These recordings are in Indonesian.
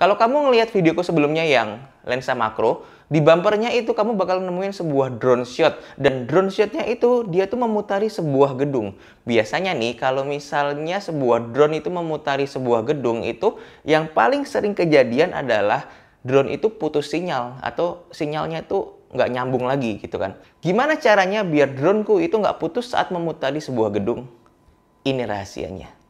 Kalau kamu ngelihat videoku sebelumnya yang lensa makro, di bumpernya itu kamu bakal nemuin sebuah drone shot. Dan drone shotnya itu, dia tuh memutari sebuah gedung. Biasanya nih, kalau misalnya sebuah drone itu memutari sebuah gedung, itu yang paling sering kejadian adalah drone itu putus sinyal. Atau sinyalnya itu nggak nyambung lagi gitu kan. Gimana caranya biar droneku itu nggak putus saat memutari sebuah gedung? Ini rahasianya.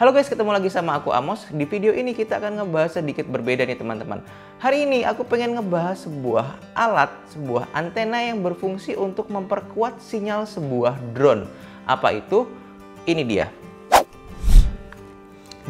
Halo guys, ketemu lagi sama aku Amos. Di video ini kita akan ngebahas sedikit berbeda nih teman-teman. Hari ini aku pengen ngebahas sebuah alat, sebuah antena yang berfungsi untuk memperkuat sinyal sebuah drone. Apa itu? Ini dia.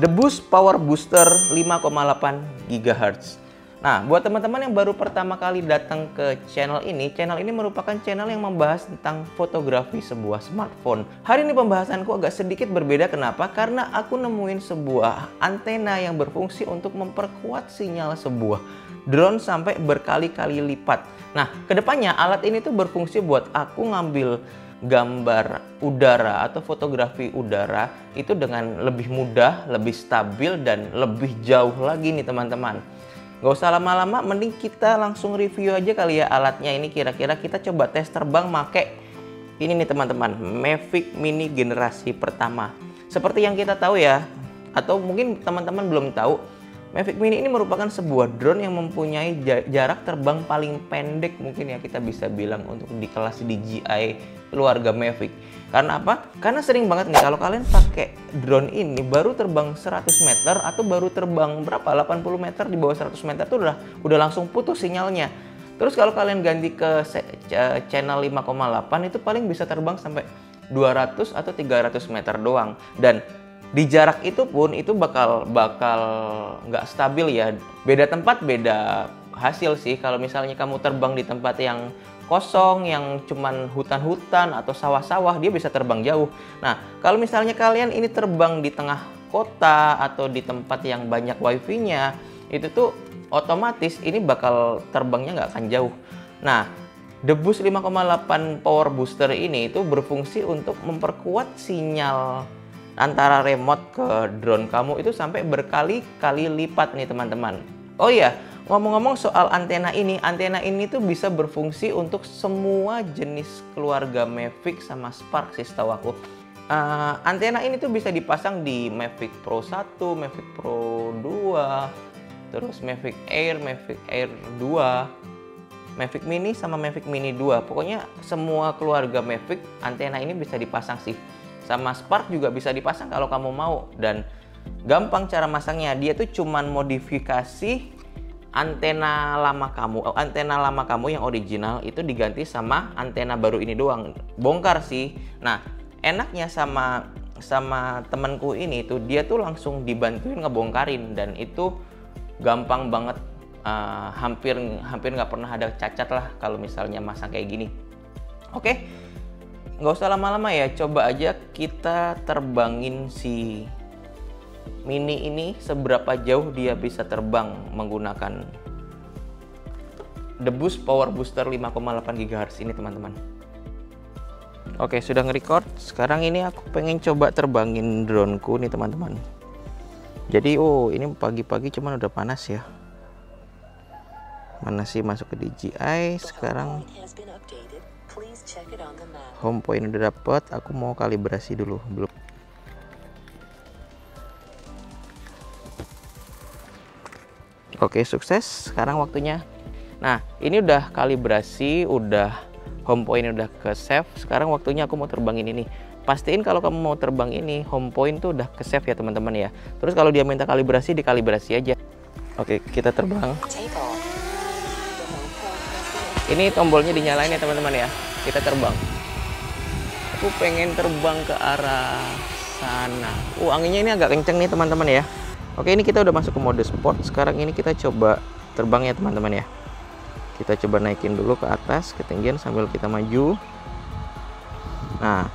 The Boost Power Booster 5,8 GHz. Nah, buat teman-teman yang baru pertama kali datang ke channel ini merupakan channel yang membahas tentang fotografi sebuah smartphone. Hari ini pembahasanku agak sedikit berbeda. Kenapa? Karena aku nemuin sebuah antena yang berfungsi untuk memperkuat sinyal sebuah drone sampai berkali-kali lipat. Nah, kedepannya alat ini tuh berfungsi buat aku ngambil gambar udara atau fotografi udara itu dengan lebih mudah, lebih stabil, dan lebih jauh lagi nih teman-teman. Gak usah lama-lama, mending kita langsung review aja kali ya alatnya ini. Kira-kira kita coba tes terbang make ini nih teman-teman, Mavic Mini generasi pertama. Seperti yang kita tahu ya, atau mungkin teman-teman belum tahu, Mavic Mini ini merupakan sebuah drone yang mempunyai jarak terbang paling pendek mungkin ya kita bisa bilang untuk di kelas DJI keluarga Mavic. Karena apa? Karena sering banget nih kalau kalian pakai drone ini baru terbang 100 meter atau baru terbang berapa? 80 meter, di bawah 100 meter tuh udah langsung putus sinyalnya. Terus kalau kalian ganti ke channel 5,8 itu paling bisa terbang sampai 200 atau 300 meter doang. Dan di jarak itu pun itu bakal nggak stabil ya. Beda tempat beda hasil sih. Kalau misalnya kamu terbang di tempat yang kosong, yang cuman hutan-hutan atau sawah-sawah, dia bisa terbang jauh. Nah, kalau misalnya kalian ini terbang di tengah kota atau di tempat yang banyak wifi-nya, itu tuh otomatis ini bakal terbangnya nggak akan jauh. Nah, The Boost 5,8 Power Booster ini itu berfungsi untuk memperkuat sinyal antara remote ke drone kamu itu sampai berkali-kali lipat nih teman-teman. Oh iya, ngomong-ngomong soal antena ini tuh bisa berfungsi untuk semua jenis keluarga Mavic sama Spark sih setahu aku. Antena ini tuh bisa dipasang di Mavic Pro 1, Mavic Pro 2, terus Mavic Air 2, Mavic Mini sama Mavic Mini 2. Pokoknya semua keluarga Mavic antena ini bisa dipasang sih. Sama Spark juga bisa dipasang kalau kamu mau. Dan gampang cara masangnya, dia tuh cuman modifikasi antena lama kamu yang original itu diganti sama antena baru ini doang. Bongkar sih. Nah, enaknya sama temanku ini tuh dia tuh langsung dibantuin ngebongkarin dan itu gampang banget. Hampir nggak pernah ada cacat lah kalau misalnya masang kayak gini. Oke, nggak usah lama-lama ya, coba aja kita terbangin si Mini ini seberapa jauh dia bisa terbang menggunakan The Boost Power Booster 5,8 GHz ini teman-teman. Oke, sudah nge-record. Sekarang ini aku pengen coba terbangin droneku nih teman-teman. Jadi ini pagi-pagi cuman udah panas ya. Mana sih masuk ke DJI. Sekarang home point udah dapet. Aku mau kalibrasi dulu. Belum. Oke, sukses. Sekarang waktunya. Nah, ini udah kalibrasi, udah home point udah ke save. Sekarang waktunya aku mau terbangin ini. Pastiin kalau kamu mau terbang ini, home point tuh udah ke save ya teman-teman ya. Terus kalau dia minta kalibrasi, dikalibrasi aja. Oke, kita terbang. Ini tombolnya dinyalain ya teman-teman ya. Kita terbang. Aku pengen terbang ke arah sana. Anginnya ini agak kenceng nih teman-teman ya. Oke, ini kita udah masuk ke mode sport. Sekarang ini kita coba terbang ya teman-teman ya. Kita coba naikin dulu ke atas ketinggian sambil kita maju. Nah,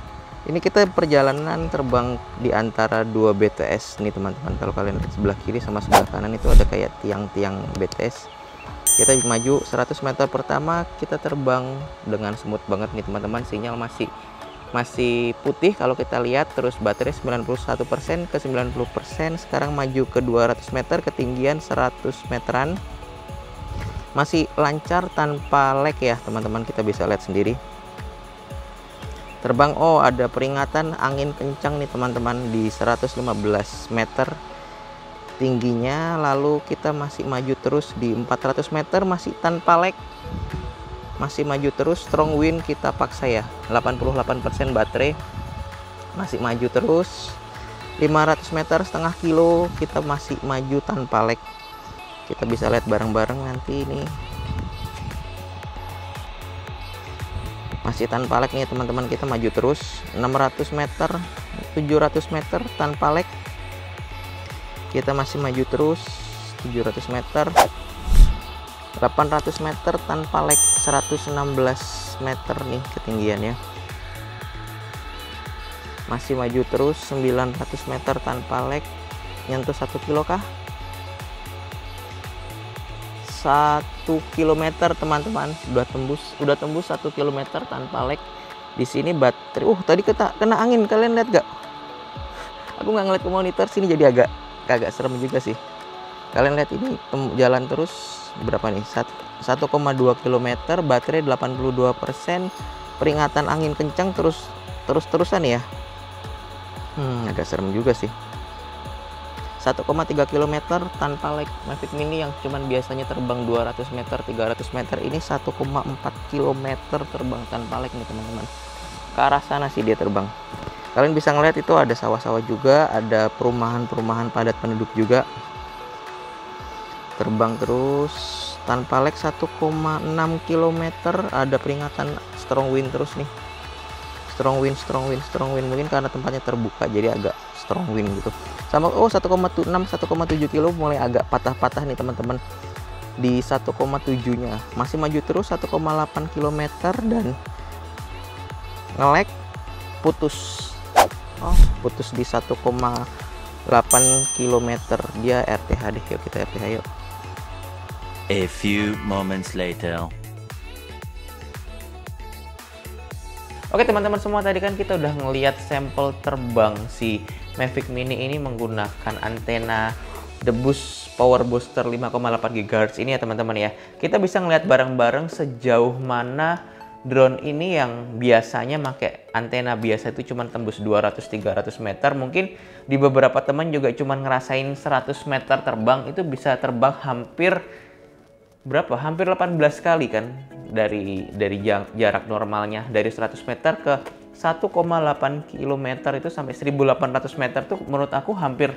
ini kita perjalanan terbang di antara 2 BTS nih teman-teman. Kalau kalian lihat sebelah kiri sama sebelah kanan itu ada kayak tiang-tiang BTS. Kita maju 100 meter pertama, kita terbang dengan smooth banget nih teman-teman. Sinyal masih putih kalau kita lihat. Terus baterai 91% ke 90%. Sekarang maju ke 200 meter, ketinggian 100 meteran. Masih lancar tanpa lag ya teman-teman, kita bisa lihat sendiri. Terbang, oh ada peringatan angin kencang nih teman-teman di 115 meter tingginya. Lalu kita masih maju terus di 400 meter, masih tanpa lag, masih maju terus. Strong wind kita paksa ya, 88% baterai, masih maju terus. 500 meter, setengah kilo, kita masih maju tanpa lag. Kita bisa lihat bareng-bareng nanti ini, masih tanpa lag nih teman-teman. Kita maju terus 600 meter, 700 meter tanpa lag. Kita masih maju terus 700 meter, 800 meter tanpa lag, 116 meter nih ketinggiannya. Masih maju terus 900 meter tanpa lag. Nyentuh 1 kilo kah? 1 kilometer teman-teman, udah tembus 1 kilometer tanpa lag. Di sini baterai, tadi kena angin, kalian lihat gak? Aku nggak ngeliat ke monitor sini, jadi agak serem juga sih. Kalian lihat ini jalan terus berapa nih? 1,2 km, baterai 82%, peringatan angin kencang terus-terusan ya. Agak serem juga sih. 1,3 km tanpa lag. Mavic Mini yang cuman biasanya terbang 200 meter, 300 meter, ini 1,4 km terbang tanpa lag nih teman-teman. Ke arah sana sih dia terbang. Kalian bisa ngeliat itu ada sawah-sawah juga, ada perumahan-perumahan padat penduduk juga. Terbang terus tanpa lag 1,6 km, ada peringatan strong wind terus nih. Strong wind. Mungkin karena tempatnya terbuka jadi agak strong wind gitu. Sama 1,6 1,7 kilo mulai agak patah-patah nih teman-teman. Di 1,7-nya masih maju terus 1,8 km dan nge-lag, putus di 1,8 km. Dia RTH deh, yuk kita RTH yuk. A few moments later. Oke teman-teman semua, tadi kan kita udah ngeliat sampel terbang si Mavic Mini ini menggunakan antena Debus Power Booster 5,8 GHz ini ya teman-teman ya. Kita bisa ngeliat bareng-bareng sejauh mana drone ini yang biasanya pakai antena biasa itu cuma tembus 200-300 meter. Mungkin di beberapa teman juga cuma ngerasain 100 meter terbang, itu bisa terbang hampir 18 kali kan dari jarak normalnya, dari 100 meter ke 1,8 km itu sampai 1800 meter tuh menurut aku hampir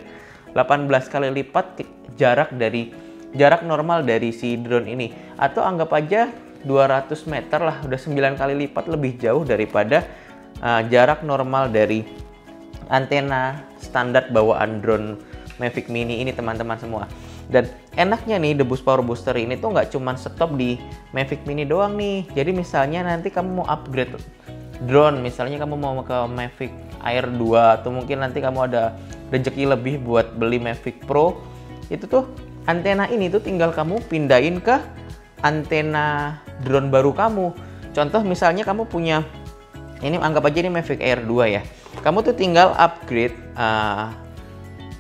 18 kali lipat jarak normal dari si drone ini. Atau anggap aja 200 meter lah, udah 9 kali lipat lebih jauh daripada jarak normal dari antena standar bawaan drone Mavic Mini ini teman-teman semua. Dan enaknya nih Debus Power Booster ini tuh nggak cuman stop di Mavic Mini doang nih. Jadi misalnya nanti kamu mau upgrade drone, misalnya kamu mau ke Mavic Air 2 atau mungkin nanti kamu ada rezeki lebih buat beli Mavic Pro, itu tuh antena ini tuh tinggal kamu pindahin ke antena drone baru kamu. Contoh misalnya kamu punya, ini anggap aja ini Mavic Air 2 ya. Kamu tuh tinggal upgrade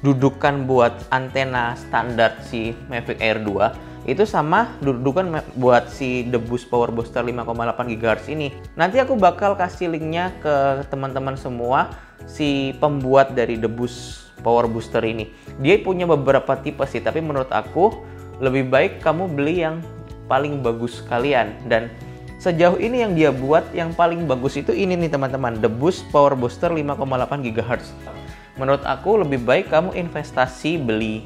dudukan buat antena standar si Mavic Air 2 itu sama dudukan buat si Debus Power Booster 5,8 GHz ini. Nanti aku bakal kasih linknya ke teman-teman semua, si pembuat dari Debus Power Booster ini. Dia punya beberapa tipe sih, tapi menurut aku lebih baik kamu beli yang paling bagus kalian. Dan sejauh ini yang dia buat yang paling bagus itu ini nih teman-teman, Debus Power Booster 5,8 GHz. Menurut aku lebih baik kamu investasi beli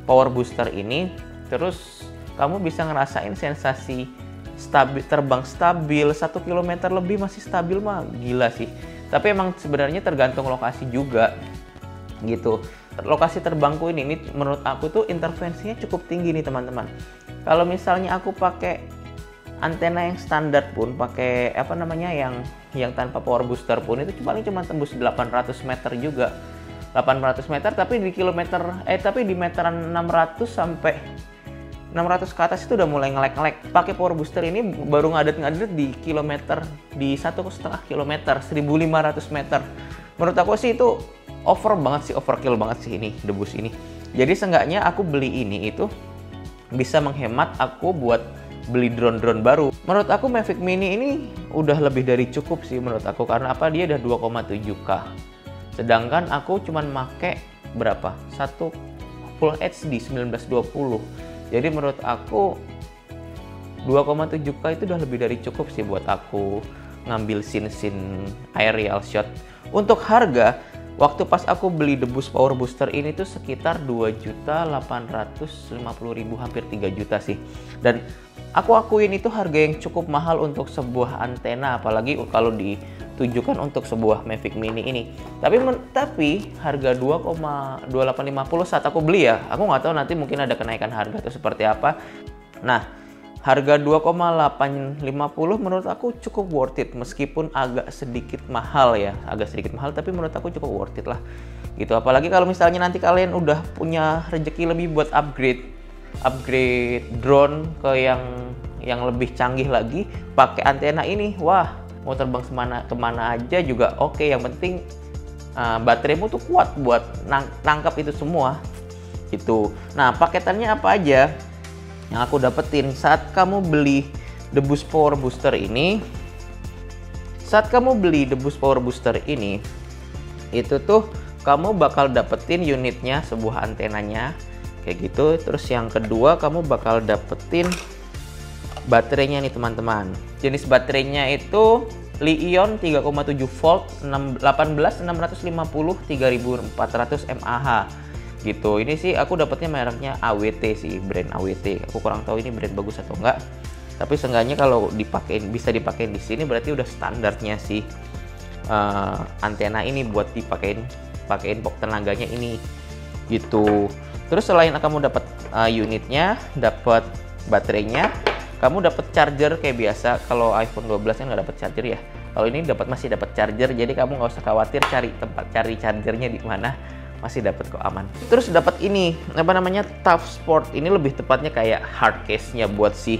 power booster ini, terus kamu bisa ngerasain sensasi terbang stabil 1 km lebih, masih stabil mah gila sih. Tapi emang sebenarnya tergantung lokasi juga gitu. Lokasi terbangku ini menurut aku tuh intervensinya cukup tinggi nih teman-teman. Kalau misalnya aku pakai antena yang standar pun, pakai apa namanya yang tanpa power booster pun, itu paling cuma tembus 800 meter juga. 800 meter tapi di meteran 600 sampai 600 ke atas itu udah mulai ngelek-ngelek. Pakai power booster ini baru ngadet-ngadet di kilometer, di 1,5 kilometer, 1.500 meter. Menurut aku sih itu over banget sih, overkill banget sih ini debus ini. Jadi seenggaknya aku beli ini itu bisa menghemat aku buat beli drone-drone baru. Menurut aku Mavic Mini ini udah lebih dari cukup sih menurut aku, karena apa, dia udah 2,7K. Sedangkan aku cuman make berapa? Satu Full HD 1920. Jadi menurut aku 2,7K itu udah lebih dari cukup sih buat aku ngambil scene-scene aerial shot. Untuk harga, waktu pas aku beli debus power booster ini tuh sekitar 2.850.000, hampir 3 juta sih. Dan aku akuin itu harga yang cukup mahal untuk sebuah antena, apalagi kalau ditujukan untuk sebuah Mavic Mini ini. Tapi harga 2,2850 saat aku beli ya, aku nggak tahu nanti mungkin ada kenaikan harga atau seperti apa. Nah, harga 2,850 menurut aku cukup worth it, meskipun agak sedikit mahal ya, tapi menurut aku cukup worth it lah gitu. Apalagi kalau misalnya nanti kalian udah punya rezeki lebih buat upgrade drone ke yang lebih canggih lagi, pakai antena ini, wah, mau terbang kemana aja juga oke. Yang penting bateraimu tuh kuat buat nangkap itu semua gitu. Nah, paketannya apa aja yang aku dapetin saat kamu beli debus power booster ini? Saat kamu beli debus power booster ini, itu tuh kamu bakal dapetin unitnya, sebuah antenanya kayak gitu. Terus yang kedua, kamu bakal dapetin baterainya nih teman-teman. Jenis baterainya itu Li-ion 3,7 volt 18650 3400 mAh gitu. Ini sih aku dapatnya mereknya AWT sih, brand AWT. Aku kurang tahu ini brand bagus atau enggak. Tapi seenggaknya kalau bisa dipakein di sini berarti udah standarnya sih antena ini buat pakein tenaganya ini gitu. Terus selain kamu dapat unitnya, dapat baterainya, kamu dapat charger kayak biasa. Kalau iPhone 12 kan nggak dapat charger ya. Kalau ini masih dapat charger, jadi kamu nggak usah khawatir cari chargernya di mana, masih dapat kok, aman. Terus dapat ini apa namanya, Tough Sport. Ini lebih tepatnya kayak hard case-nya buat si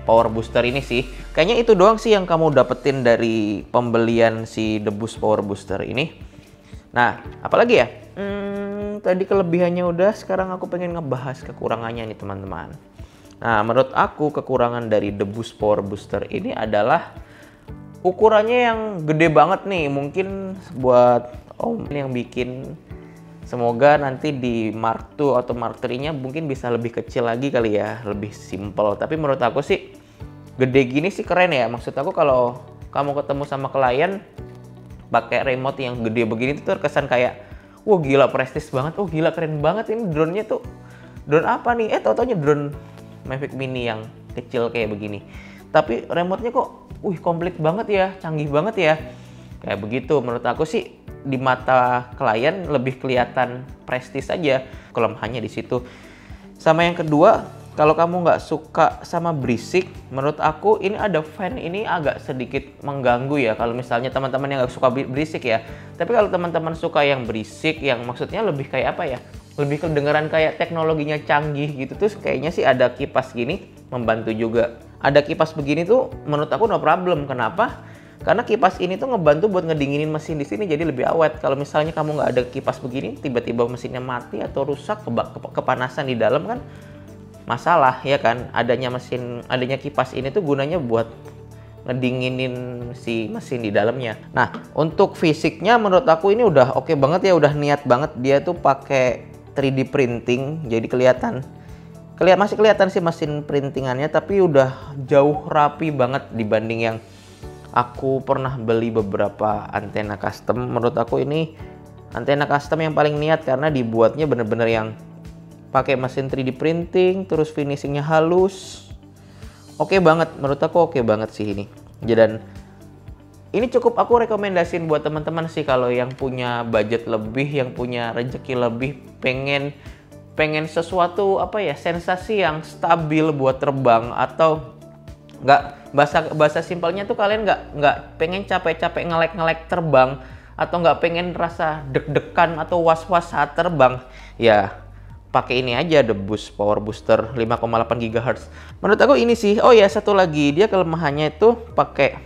power booster ini sih. Kayaknya itu doang sih yang kamu dapetin dari pembelian si debus power booster ini. Nah, apalagi ya? Tadi kelebihannya udah, sekarang aku pengen ngebahas kekurangannya nih teman-teman. Nah, menurut aku kekurangan dari debus power booster ini adalah ukurannya yang gede banget nih. Mungkin buat om yang bikin, semoga nanti di Mark II atau Mark III-nya mungkin bisa lebih kecil lagi kali ya, lebih simple. Tapi menurut aku sih gede gini sih keren ya. Maksud aku kalau kamu ketemu sama klien pakai remote yang gede begini tuh terkesan kayak, wah gila prestis banget, oh gila keren banget ini drone-nya tuh. Drone apa nih? Tau-taunya drone Mavic Mini yang kecil kayak begini. Tapi remote-nya kok, komplit banget ya, canggih banget ya. Kayak begitu, menurut aku sih di mata klien lebih kelihatan prestis aja. Kelemahannya di situ. Sama yang kedua, kalau kamu nggak suka sama berisik, menurut aku ini ada fan ini agak sedikit mengganggu ya. Kalau misalnya teman-teman yang nggak suka berisik ya. Tapi kalau teman-teman suka yang berisik, yang maksudnya lebih kayak apa ya? Lebih kedengeran kayak teknologinya canggih gitu, terus kayaknya sih ada kipas gini membantu juga. Ada kipas begini tuh menurut aku no problem. Kenapa? Karena kipas ini tuh ngebantu buat ngedinginin mesin di sini jadi lebih awet. Kalau misalnya kamu nggak ada kipas begini, tiba-tiba mesinnya mati atau rusak, kepanasan di dalam kan masalah ya kan. Adanya kipas ini tuh gunanya buat ngedinginin si mesin di dalamnya. Nah, untuk fisiknya menurut aku ini udah oke banget ya, udah niat banget. Dia tuh pakai 3D printing, jadi masih kelihatan sih mesin printingannya, tapi udah jauh rapi banget dibanding yang aku pernah beli beberapa antena custom. Menurut aku ini antena custom yang paling niat karena dibuatnya bener-bener yang pakai mesin 3D printing, terus finishingnya halus. Oke banget, menurut aku oke banget sih ini. Dan ini cukup aku rekomendasiin buat teman-teman sih kalau yang punya budget lebih, yang punya rezeki lebih, pengen sesuatu apa ya, sensasi yang stabil buat terbang, atau nggak, bahasa simpelnya tuh kalian nggak pengen capek-capek ngelek terbang, atau nggak pengen rasa deg-degan atau was-was saat terbang ya. pakai ini aja, The Boost Power Booster 5,8 GHz. Menurut aku ini sih. Oh ya, satu lagi, dia kelemahannya itu pakai,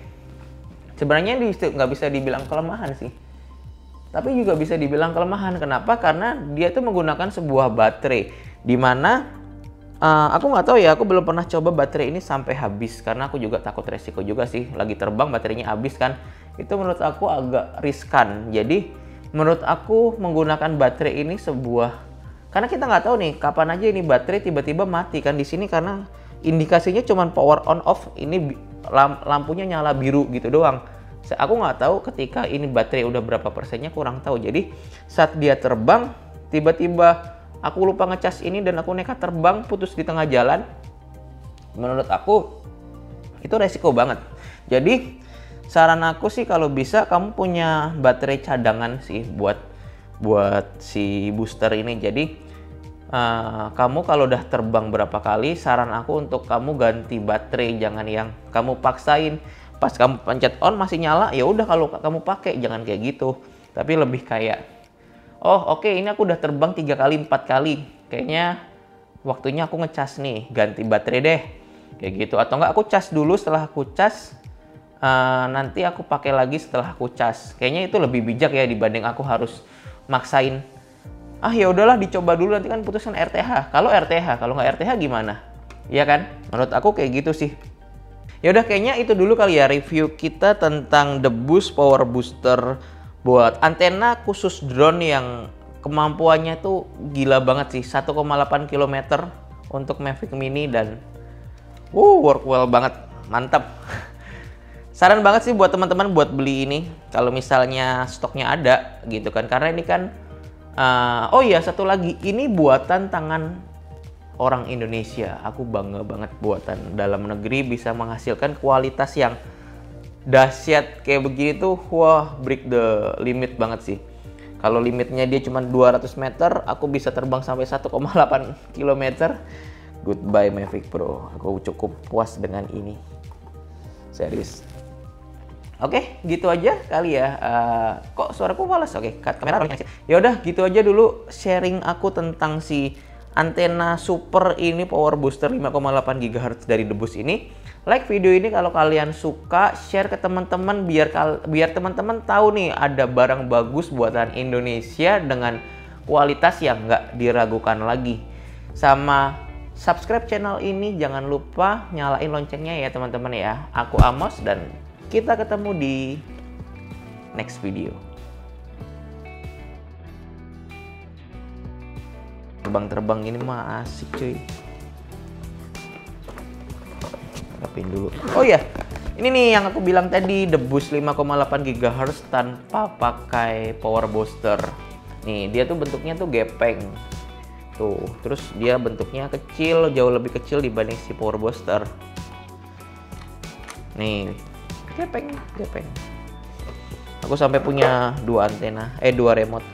sebenarnya nggak bisa dibilang kelemahan sih, tapi juga bisa dibilang kelemahan. Kenapa? Karena dia tuh menggunakan sebuah baterai, dimana aku nggak tahu ya, aku belum pernah coba baterai ini sampai habis, karena aku juga takut resiko juga sih, lagi terbang baterainya habis kan, itu menurut aku agak riskan. Jadi menurut aku menggunakan baterai ini karena kita nggak tahu nih kapan aja ini baterai tiba-tiba mati kan di sini, karena indikasinya cuma power on off, ini lampunya nyala biru gitu doang. Aku nggak tahu ketika ini baterai udah berapa persennya, kurang tahu. Jadi saat dia terbang tiba-tiba aku lupa ngecas ini dan aku nekat terbang putus di tengah jalan, menurut aku itu resiko banget. Jadi saran aku sih kalau bisa kamu punya baterai cadangan sih buat si booster ini. Jadi kamu kalau udah terbang berapa kali, saran aku untuk kamu ganti baterai, jangan yang kamu paksain pas kamu pencet on masih nyala, ya udah kalau kamu pakai, jangan kayak gitu. Tapi lebih kayak, oh oke, ini aku udah terbang 3 kali 4 kali, kayaknya waktunya aku ngecas nih, ganti baterai deh, kayak gitu. Atau enggak, aku cas dulu, setelah aku cas nanti aku pakai lagi setelah aku cas. Kayaknya itu lebih bijak ya dibanding aku harus maksain. Ya udahlah dicoba dulu, nanti kan putusan RTH. Kalau nggak RTH gimana? Iya kan? Menurut aku kayak gitu sih. Ya udah, kayaknya itu dulu kali ya review kita tentang The Boost Power Booster buat antena khusus drone yang kemampuannya tuh gila banget sih, 1,8 km untuk Mavic Mini, dan work well banget, mantap. Saran banget sih buat teman-teman buat beli ini kalau misalnya stoknya ada gitu kan, karena ini kan oh iya, satu lagi, ini buatan tangan orang Indonesia. Aku bangga banget buatan dalam negeri bisa menghasilkan kualitas yang dahsyat kayak begini tuh. Wah, break the limit banget sih. Kalau limitnya dia cuma 200 meter, aku bisa terbang sampai 1,8 km. Goodbye Mavic Pro. Aku cukup puas dengan ini. Serius. Oke, gitu aja kali ya. Kok suaraku males? Oke, cut kamera. Ya udah, gitu aja dulu sharing aku tentang si antena super ini Power Booster 5,8 GHz dari The Boost ini. Like video ini kalau kalian suka, share ke teman-teman biar teman-teman tahu nih ada barang bagus buatan Indonesia dengan kualitas yang nggak diragukan lagi. Sama subscribe channel ini, jangan lupa nyalain loncengnya ya teman-teman ya. Aku Amos dan kita ketemu di next video. Terbang-terbang ini mah asik cuy. Rapin dulu. Oh ya, ini nih yang aku bilang tadi, The Boost 5,8 GHz tanpa pakai power booster. Nih, dia tuh bentuknya tuh gepeng. Tuh, terus dia bentuknya kecil, jauh lebih kecil dibanding si power booster. Nih, gepeng. Aku sampai punya 2 antena, 2 remote.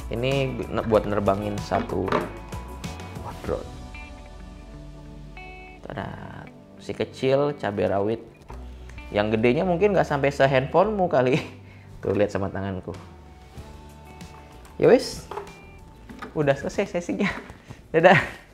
Ini buat nerbangin satu drone. Tada, si kecil cabai rawit. Yang gedenya mungkin nggak sampai se-handphonemu kali. Tuh, lihat sama tanganku. Ya wis, udah selesai sesinya. Dadah.